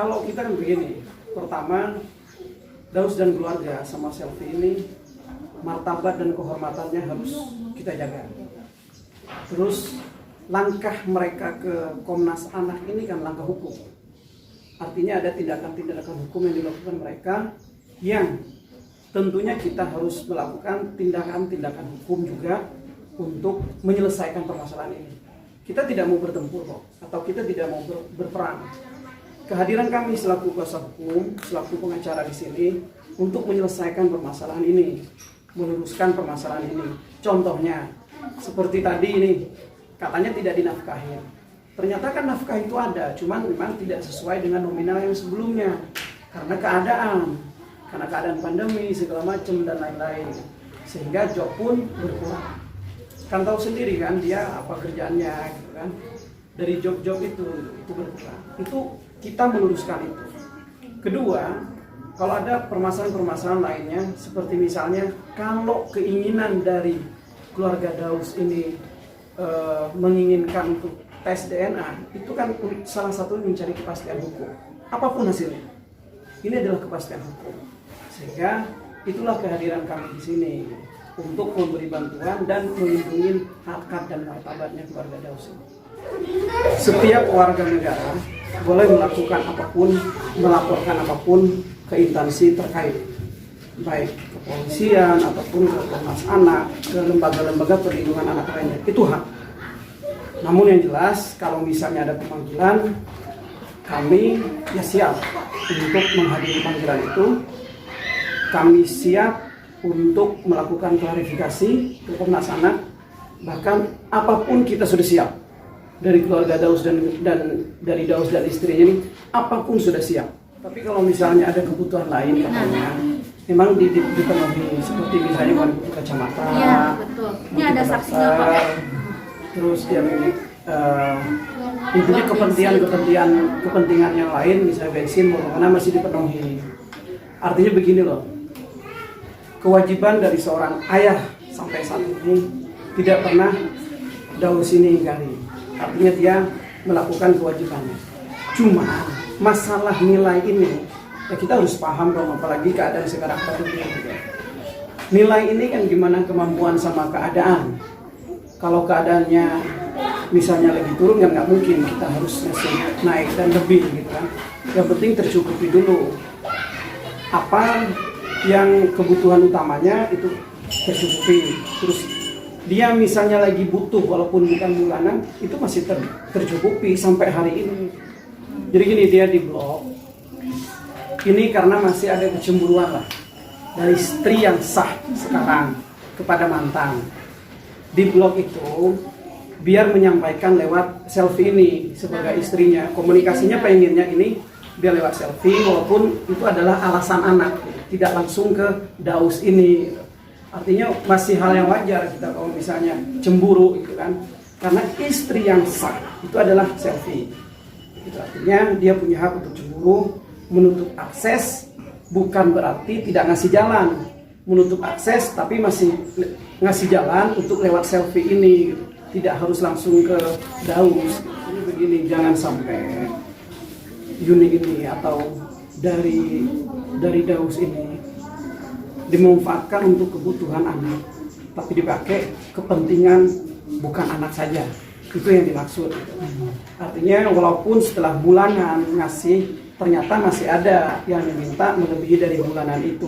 Kalau kita kan begini, pertama Daus dan keluarga sama Selfie ini martabat dan kehormatannya harus kita jaga. Terus langkah mereka ke Komnas Anak ini kan langkah hukum. Artinya ada tindakan-tindakan hukum yang dilakukan mereka yang tentunya kita harus melakukan tindakan-tindakan hukum juga untuk menyelesaikan permasalahan ini. Kita tidak mau bertempur kok, atau kita tidak mau berperang. Kehadiran kami selaku kuasa hukum, selaku pengacara di sini untuk menyelesaikan permasalahan ini, meluruskan permasalahan ini. Contohnya, seperti tadi ini, katanya tidak dinafkahin. Ternyata kan nafkah itu ada, cuman memang tidak sesuai dengan nominal yang sebelumnya. Karena keadaan pandemi, segala macam dan lain-lain. Sehingga job pun berkurang. Kan tahu sendiri kan dia apa kerjaannya gitu kan. Dari job-job itu berkurang. Itu kita meluruskan itu. Kedua, kalau ada permasalahan-permasalahan lainnya, seperti misalnya kalau keinginan dari keluarga Daus ini menginginkan untuk tes DNA, itu kan salah satu mencari kepastian hukum. Apapun hasilnya, ini adalah kepastian hukum. Sehingga itulah kehadiran kami di sini untuk memberi bantuan dan melindungi hak dan martabatnya keluarga Daus ini. Setiap warga negara boleh melakukan apapun, melaporkan apapun ke instansi terkait, baik kepolisian ataupun ke Komnas Anak, ke lembaga-lembaga perlindungan anak lainnya. Itu hak. Namun yang jelas, kalau misalnya ada pemanggilan, kami ya siap untuk menghadiri panggilan itu. Kami siap untuk melakukan klarifikasi ke Komnas Anak. Bahkan apapun kita sudah siap. Dari keluarga Daus dan dari Daus dan istrinya ini, apapun sudah siap. Tapi kalau misalnya ada kebutuhan lain katanya, memang dipenuhi, seperti misalnya wali kecamatan. Iya, betul. Ini ada saksinya Pak. Terus yang intinya kepentingan yang lain, misalnya bensin, mana masih dipenuhi. Artinya begini loh, kewajiban dari seorang ayah sampai saat ini tidak pernah Daus ini ingkari. Artinya dia melakukan kewajibannya. Cuma masalah nilai ini ya kita harus paham dong, apalagi keadaan sekarang seperti ini. Nilai ini kan gimana kemampuan sama keadaan. Kalau keadaannya misalnya lagi turun kan nggak mungkin kita harus ngasih naik dan lebih gitu kan. Yang penting tercukupi dulu. Apa yang kebutuhan utamanya itu tercukupi. Terus dia misalnya lagi butuh walaupun bukan bulanan, itu masih tercukupi sampai hari ini. Jadi gini, dia di blok ini karena masih ada kecemburuan lah dari istri yang sah sekarang kepada mantan. Di blok itu biar menyampaikan lewat Selfie ini sebagai istrinya, komunikasinya pengennya ini biar lewat Selfie, walaupun itu adalah alasan anak, tidak langsung ke Daus ini. Artinya masih hal yang wajar kita kalau misalnya cemburu gitu kan, karena istri yang sah itu adalah Selfie. Itu artinya dia punya hak untuk cemburu, menutup akses bukan berarti tidak ngasih jalan, menutup akses tapi masih ngasih jalan untuk lewat Selfie ini, tidak harus langsung ke Daus. Ini begini, jangan sampai Yuni ini atau dari Daus ini dimanfaatkan untuk kebutuhan anak, tapi dipakai kepentingan bukan anak saja. Itu yang dimaksud. Artinya walaupun setelah bulanan ngasih, ternyata masih ada yang diminta melebihi dari bulanan itu.